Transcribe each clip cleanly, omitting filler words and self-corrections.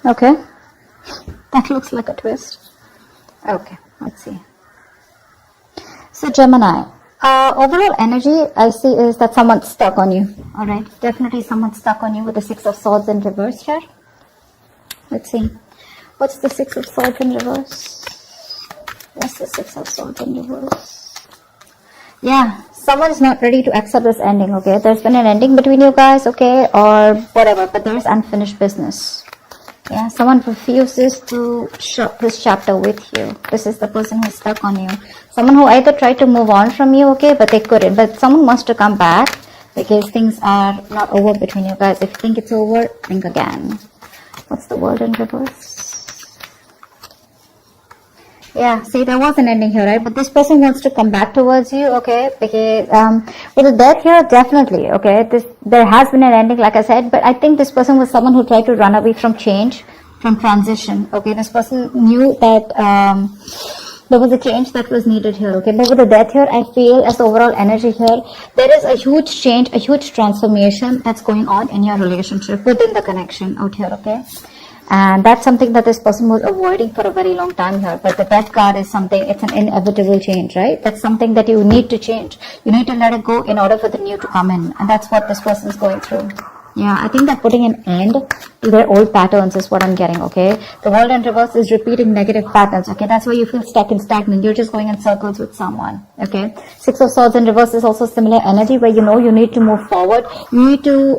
Okay. That looks like a twist. Okay, let's see. So Gemini, overall energy I see is that someone's stuck on you. All right, definitely someone's stuck on you with the Six of Swords in reverse here. Let's see. What's the Six of Swords in reverse? What's the Six of Swords in reverse? Yeah, someone's not ready to accept this ending, okay? There's been an ending between you guys, okay? Or whatever, but there's unfinished business. Yeah, someone refuses to shut this chapter with you. This is the person who's stuck on you. Someone who either tried to move on from you, okay, but they couldn't. But someone wants to come back because things are not over between you guys. If you think it's over, think again. What's the World in reverse? Yeah, see, there was an ending here, right? But this person wants to come back towards you, okay? Because with the Death here, definitely, okay? There has been an ending, like I said, but I think this person was someone who tried to run away from change, from transition, okay? This person knew that there was a change that was needed here, okay? But with the Death here, I feel as the overall energy here, there is a huge change, a huge transformation that's going on in your relationship, within the connection out here, okay? And that's something that this person was avoiding for a very long time here. But the Death card is something, it's an inevitable change, right? That's something that you need to change. You need to let it go in order for the new to come in. And that's what this person is going through. Yeah, I think they're putting an end to their old patterns is what I'm getting, okay? The World in reverse is repeating negative patterns, okay? That's why you feel stuck and stagnant. You're just going in circles with someone, okay? Six of Swords in reverse is also similar energy where you know you need to move forward. You need to,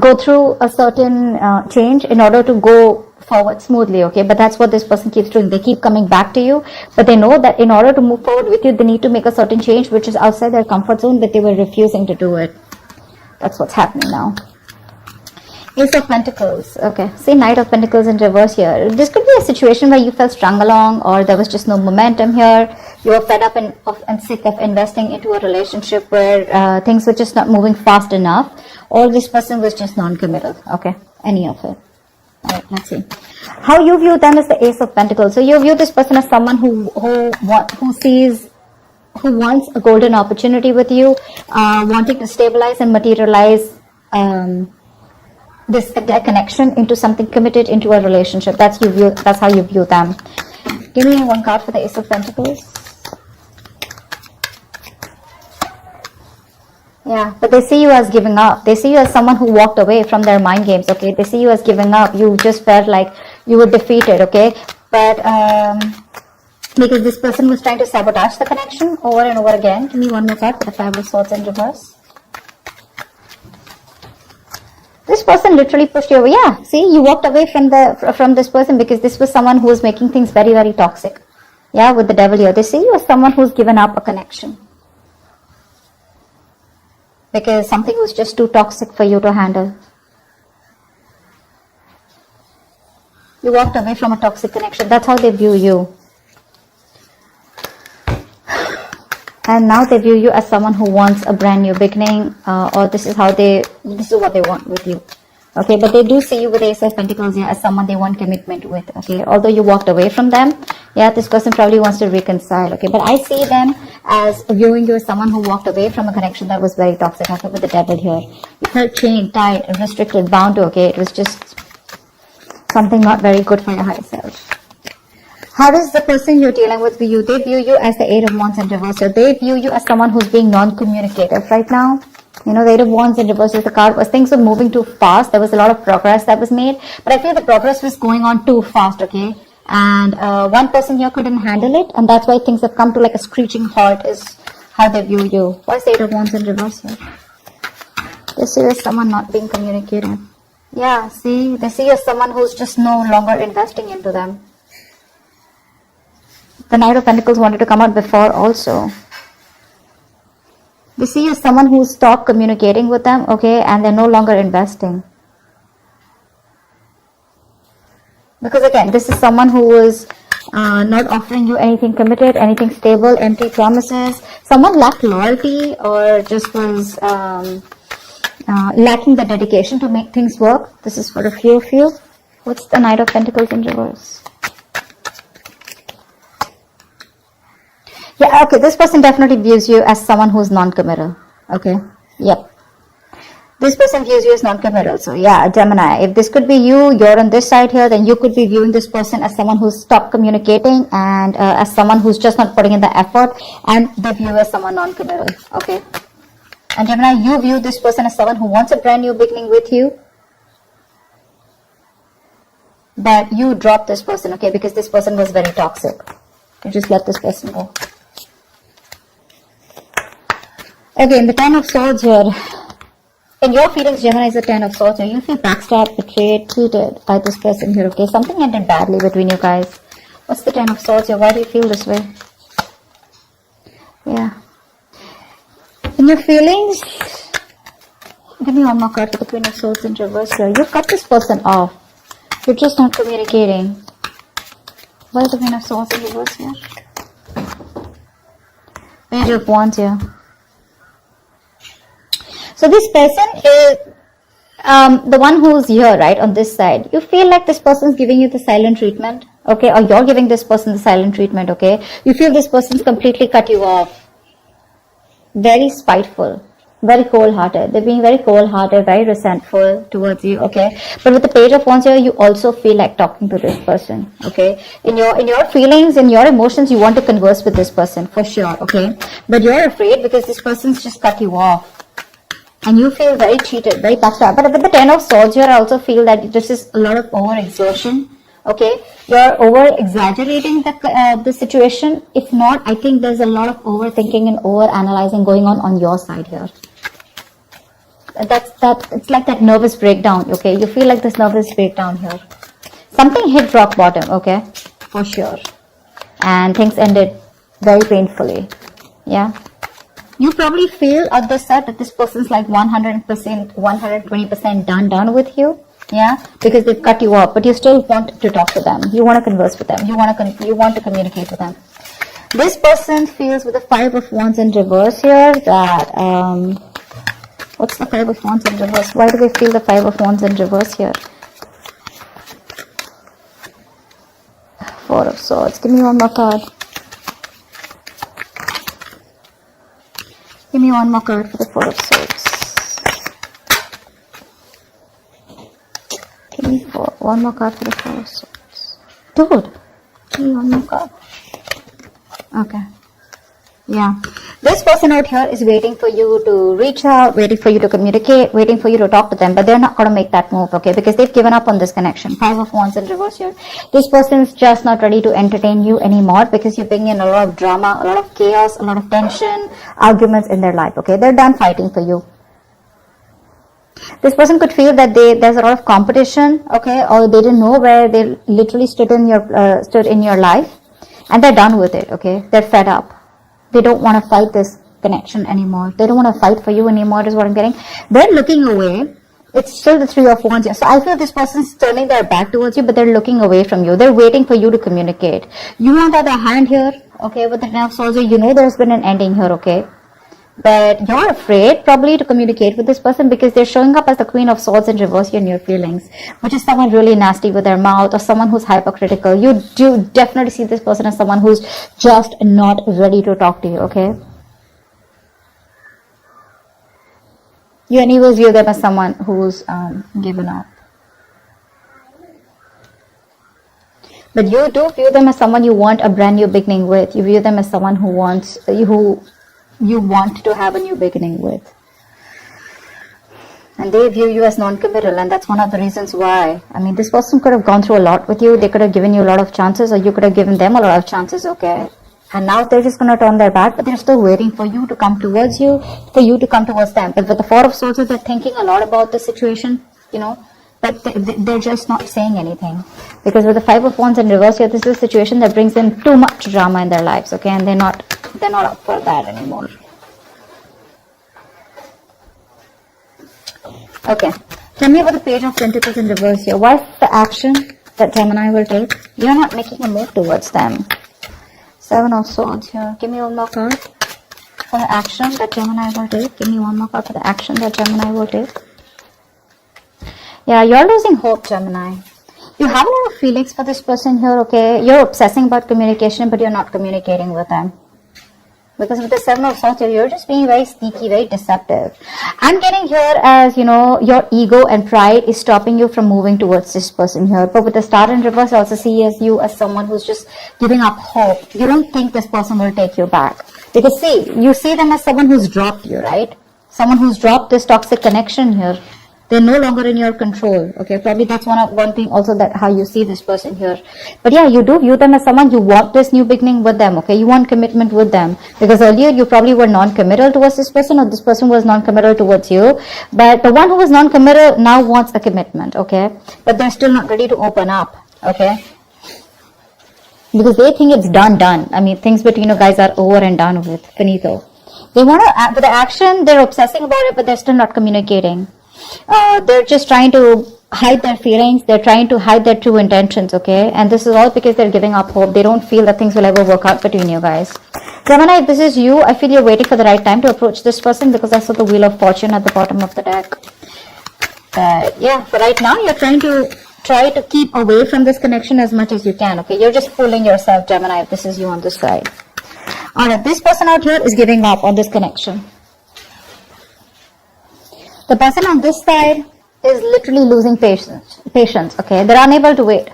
go through a certain change in order to go forward smoothly, okay? But that's what this person keeps doing. They keep coming back to you, but they know that in order to move forward with you, they need to make a certain change which is outside their comfort zone, but they were refusing to do it. That's what's happening now. Ace of Pentacles, okay. See, Knight of Pentacles in reverse here. This could be a situation where you felt strung along, or there was just no momentum here. You were fed up and sick of investing into a relationship where things were just not moving fast enough, or this person was just non-committal, okay? Any of it. Alright, let's see. How you view them is the Ace of Pentacles. So you view this person as someone who wants a golden opportunity with you, wanting to stabilize and materialize their connection into something committed, into a relationship. That's how you view them. Give me one card for the Ace of Pentacles. Yeah, but they see you as giving up. They see you as someone who walked away from their mind games, okay? They see you as giving up. You just felt like you were defeated, okay? But because this person was trying to sabotage the connection over and over again. Give me one more card for the Five of Swords in reverse. This person literally pushed you away. Yeah, see, you walked away from this person because this was someone who was making things very, very toxic. Yeah, with the Devil here. They see you as someone who's given up a connection, because something was just too toxic for you to handle. You walked away from a toxic connection. That's how they view you. And now they view you as someone who wants a brand new beginning, or this is what they want with you. Okay, but they do see you with Ace of Pentacles here as someone they want commitment with. Okay, although you walked away from them, yeah, this person probably wants to reconcile. Okay, but I see them as viewing you as someone who walked away from a connection that was very toxic. Okay, with the Devil here, you felt chained, tied, restricted, bound to. Okay, it was just something not very good for your higher self. How does the person you're dealing with view you? They view you as the Eight of Wands in reverse. So they view you as someone who's being non-communicative right now. You know, the Eight of Wands in reverse is the card was things were moving too fast. There was a lot of progress that was made, but I feel the progress was going on too fast, okay? And one person here couldn't handle it, and that's why things have come to like a screeching halt is how they view you. Why is the Eight of Wands in reverse here? They see you as someone not being communicative. Yeah, see, they see you as someone who's just no longer investing into them. The Knight of Pentacles wanted to come out before also. They see you as someone who stopped communicating with them, okay, and they're no longer investing. Because again, this is someone who was not offering you anything committed, anything stable, empty promises. Someone lacked loyalty or just was lacking the dedication to make things work. This is for a few of you. What's the Knight of Pentacles in reverse? Yeah, okay, this person definitely views you as someone who's non-committal. Okay, yep. This person views you as non-committal. So yeah, Gemini, if this could be you, you're on this side here, then you could be viewing this person as someone who's stopped communicating and as someone who's just not putting in the effort, and they view as someone non-committal. Okay. And Gemini, you view this person as someone who wants a brand new beginning with you, but you drop this person, okay, because this person was very toxic. You just let this person go. Okay, in the Ten of Swords here, in your feelings, Gemini is the Ten of Swords here. You feel backstabbed, betrayed, cheated by this person here, okay? Something ended badly between you guys. What's the Ten of Swords here? Why do you feel this way? Yeah. In your feelings, give me one more card for the Queen of Swords in reverse here. You cut this person off. You're just not communicating. Why is the Queen of Swords in reverse here? Page of Wands here. So this person is the one who's here, right, on this side. You feel like this person's giving you the silent treatment, okay, or you're giving this person the silent treatment, okay. You feel this person's completely cut you off. Very spiteful, very cold-hearted. They're being very cold-hearted, very resentful towards you, okay. But with the Page of Wands here, you also feel like talking to this person, okay. In your feelings, in your emotions, you want to converse with this person, for sure, okay. But you're afraid because this person's just cut you off. And you feel very cheated, very backstabbed. But with the Ten of Swords here, I also feel that this is a lot of over-exertion. Okay, you're over-exaggerating the situation. If not, I think there's a lot of overthinking and over-analyzing going on your side here. It's like that nervous breakdown. Okay, you feel like this nervous breakdown here. Something hit rock bottom. Okay, for sure, and things ended very painfully. Yeah. You probably feel at this side that this person's like 100%, 120% done with you. Yeah, because they've cut you off, but you still want to talk to them. You want to converse with them. You want to communicate with them. This person feels with the Five of Wands in reverse here that, what's the Five of Wands in reverse? Why do they feel the Five of Wands in reverse here? Four of Swords. Give me one more card. Give me one more card for the Four of Swords. Give me one more card for the Four of Swords. Dude, give me one more card. Okay. Yeah. This person out here is waiting for you to reach out, waiting for you to communicate, waiting for you to talk to them, but they're not going to make that move, okay, because they've given up on this connection. Five of Wands in reverse here. This person is just not ready to entertain you anymore because you bring in a lot of drama, a lot of chaos, a lot of tension, arguments in their life, okay. They're done fighting for you. This person could feel that there's a lot of competition, okay, or they didn't know where they literally stood in your life, and they're done with it, okay. They're fed up. They don't want to fight this connection anymore. They don't want to fight for you anymore is what I'm getting. They're looking away. It's still the Three of Wands here. So I feel this person's turning their back towards you, but they're looking away from you. They're waiting for you to communicate. You on the other hand here, okay, with the Ten of Swords, you know there's been an ending here, okay. But you're afraid probably to communicate with this person because they're showing up as the Queen of Swords in reverse in your feelings, which is someone really nasty with their mouth or someone who's hypercritical. You do definitely see this person as someone who's just not ready to talk to you, okay? You anyways view them as someone who's given up. But you do view them as someone you want a brand new beginning with. You view them as someone who you want to have a new beginning with. And they view you as non-committal, and that's one of the reasons why. I mean, this person could have gone through a lot with you. They could have given you a lot of chances, or you could have given them a lot of chances, okay? And now they're just going to turn their back, but they're still waiting for you to come towards you, for you to come towards them. But with the Four of Swords, they're thinking a lot about the situation, you know, but they're just not saying anything. Because with the Five of Wands in reverse here, this is a situation that brings in too much drama in their lives, okay? And they're not up for that anymore. Okay. Tell me about the Page of Pentacles in reverse here. What's the action that Gemini will take? You're not making a move towards them. Seven of Swords here. Give me one more card for the action that Gemini will take. Give me one more card for the action that Gemini will take. Yeah, you're losing hope, Gemini. You have a lot of feelings for this person here, okay? You're obsessing about communication, but you're not communicating with them. Because with the Seven of Swords here, you're just being very sneaky, very deceptive. I'm getting here as, you know, your ego and pride is stopping you from moving towards this person here. But with the Star in reverse, I also see you as someone who's just giving up hope. You don't think this person will take you back. Because see, you see them as someone who's dropped you, right? Someone who's dropped this toxic connection here. They're no longer in your control. Okay, probably that's one thing also, that how you see this person here. But yeah, you do view them as someone, you want this new beginning with them. Okay, you want commitment with them, because earlier you probably were non-committal towards this person, or this person was non-committal towards you. But the one who was non-committal now wants a commitment. Okay, but they're still not ready to open up. Okay, because they think it's done. I mean, things between you guys are over and done with. Finito. They want to, with the action, they're obsessing about it, but they're still not communicating. They're just trying to hide their feelings. They're trying to hide their true intentions, okay? And this is all because they're giving up hope. They don't feel that things will ever work out between you guys. Gemini, if this is you, I feel you're waiting for the right time to approach this person, because I saw the Wheel of Fortune at the bottom of the deck. But yeah, for right now, you're trying to keep away from this connection as much as you can, okay? You're just fooling yourself, Gemini, if this is you on this side. Alright, this person out here is giving up on this connection. The person on this side is literally losing patience, okay? They're unable to wait.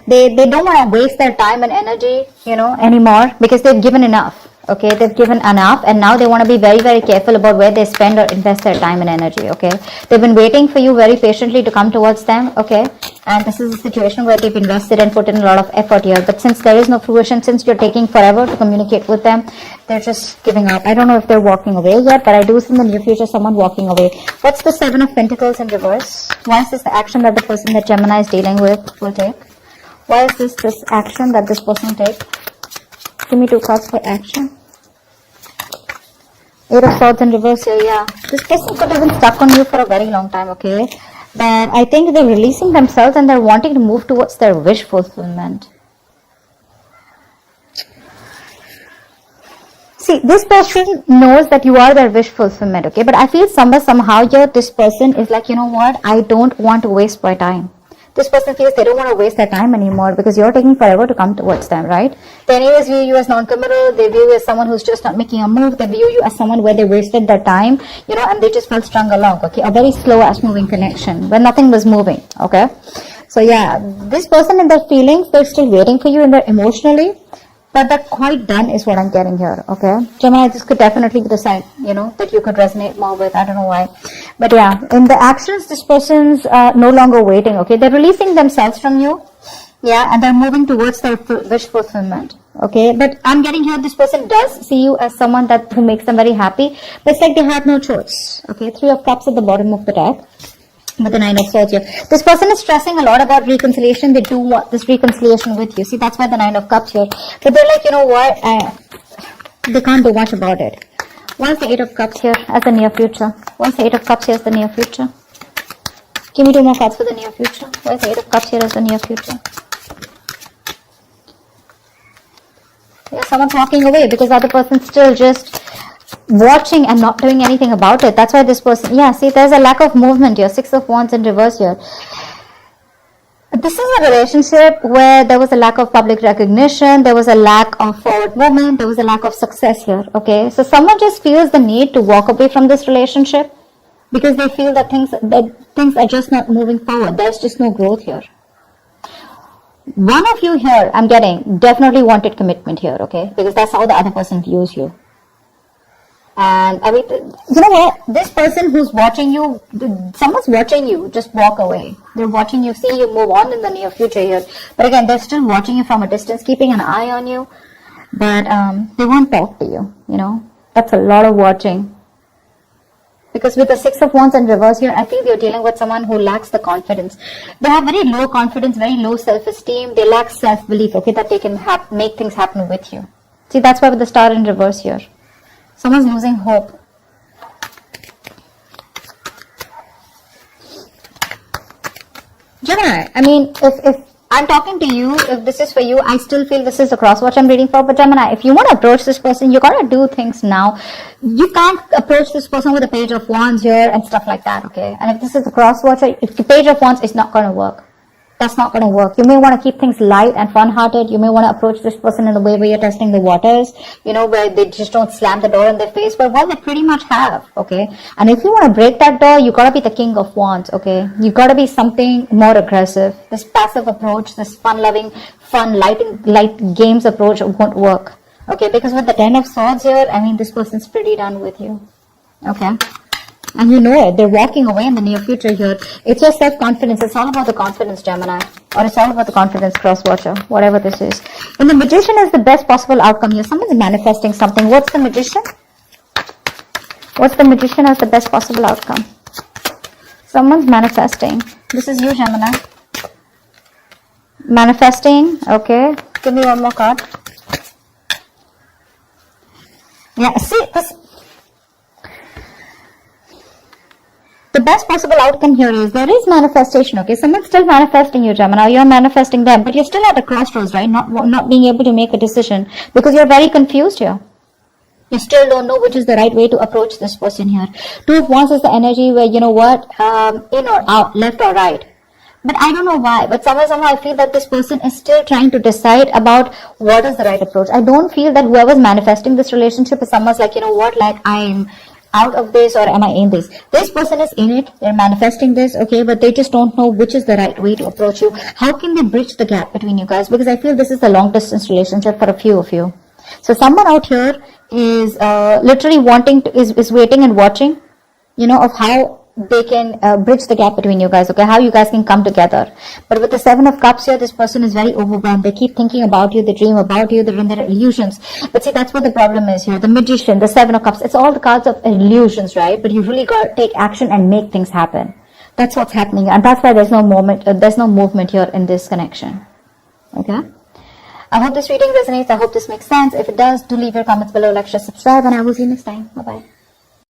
They don't want to waste their time and energy, you know, anymore, because they've given enough, okay? They've given enough, and now they want to be very, very careful about where they spend or invest their time and energy, okay? They've been waiting for you very patiently to come towards them, okay? And this is a situation where they've invested and put in a lot of effort here. But since there is no fruition, since you're taking forever to communicate with them, they're just giving up. I don't know if they're walking away yet, but I do see in the near future someone walking away. What's the Seven of Pentacles in reverse? Why is this the action that the person that Gemini is dealing with will take? Why is this action that this person will take? Give me 2 cards for action. 8 of Swords in reverse here, yeah. This person could have been stuck on you for a very long time, okay? But I think they're releasing themselves and they're wanting to move towards their wish fulfillment. See, this person knows that you are their wish fulfillment, okay? But I feel somehow here, this person is like, you know what? I don't want to waste my time. This person feels they don't want to waste their time anymore, because you're taking forever to come towards them, right? They anyways view you as non-committal. They view you as someone who's just not making a move. They view you as someone where they wasted their time, you know, and they just felt strung along, okay? A very slow ass moving connection where nothing was moving, okay? So yeah, this person in their feelings, they're still waiting for you in their emotionally, but they're quite done is what I'm getting here, okay? Gemini, this could definitely be the side, you know, that you could resonate more with. I don't know why. But yeah, in the actions, this person's no longer waiting, okay? They're releasing themselves from you, yeah, and they're moving towards their wish fulfillment, okay? But I'm getting here, this person does see you as someone who makes them very happy, but it's like they have no choice, okay? 3 of Cups at the bottom of the deck. With the 9 of Swords here. This person is stressing a lot about reconciliation. They do want this reconciliation with you. See, that's why the 9 of Cups here. But they're like, you know what? They can't do much about it. Why is the 8 of Cups here as the near future? Why is the 8 of Cups here as the near future? Give me 2 more cards for the near future. Why is the 8 of Cups here as the near future? Yeah, someone's walking away because the other person's still just watching and not doing anything about it. That's why this person, yeah, see, there's a lack of movement here. 6 of Wands in reverse here. This is a relationship where there was a lack of public recognition, there was a lack of forward movement, there was a lack of success here, okay? So someone just feels the need to walk away from this relationship because they feel that things are just not moving forward. There's just no growth here. One of you here, I'm getting, definitely wanted commitment here, okay? Because that's how the other person views you. And I mean, you know what? This person who's watching you, someone's watching you, just walk away. They're watching you, see you move on in the near future here. But again, they're still watching you from a distance, keeping an eye on you. But they won't talk to you, you know. That's a lot of watching. Because with the 6 of Wands in reverse here, I feel you're dealing with someone who lacks the confidence. They have very low confidence, very low self-esteem. They lack self-belief, okay, that they can make things happen with you. See, that's why with the Star in reverse here. Someone's losing hope. Gemini, I mean, if I'm talking to you, if this is for you, I still feel this is the crosswatch I'm reading for. But Gemini, if you want to approach this person, you got to do things now. You can't approach this person with a Page of Wands here and stuff like that, okay? And if this is a crosswatch, if the Page of Wands is not going to work. That's not going to work. You may want to keep things light and fun-hearted. You may want to approach this person in a way where you're testing the waters, where they just don't slam the door in their face. But well, they pretty much have, okay? And if you want to break that door, you got to be the king of wands, okay? You got to be something more aggressive. This passive approach, this fun-loving, light games approach won't work, okay? Because with the 10 of swords here, I mean, this person's pretty done with you, okay? And you know it. They're walking away in the near future here. It's your self-confidence. It's all about the confidence, Gemini. Or it's all about the confidence, cross-watcher. Whatever this is. And the magician is the best possible outcome here. Someone's manifesting something. What's the magician? What's the magician as the best possible outcome? Someone's manifesting. This is you, Gemini. Manifesting. Okay. Give me one more card. Yeah, see, the best possible outcome here is there is manifestation, okay? Someone's still manifesting you, Gemini. You're manifesting them, but you're still at a crossroads, right? Not being able to make a decision because you're very confused here. You still don't know which is the right way to approach this person here. Two of Wands is the energy where, in or out, left or right. But I don't know why. But somehow I feel that this person is still trying to decide about what is the right approach. I don't feel that whoever's manifesting this relationship is someone's like, I'm out of this or am I in this? This person is in it. They're manifesting this, okay, but they just don't know which is the right way to approach you. How can they bridge the gap between you guys? Because I feel this is a long distance relationship for a few of you. So someone out here is literally is waiting and watching, of how they can bridge the gap between you guys, okay, how you guys can come together. But with the 7 of Cups here, this person is very overwhelmed. They keep thinking about you, they dream about you, they're in their illusions. But see, that's what the problem is here. The Magician, the 7 of Cups, it's all the cards of illusions, right? But you really got to take action and make things happen. That's what's happening, and that's why there's no movement here in this connection, okay? I hope this reading resonates. I hope this makes sense. If it does, do leave your comments below, like, share, subscribe, and I will see you next time. Bye-bye.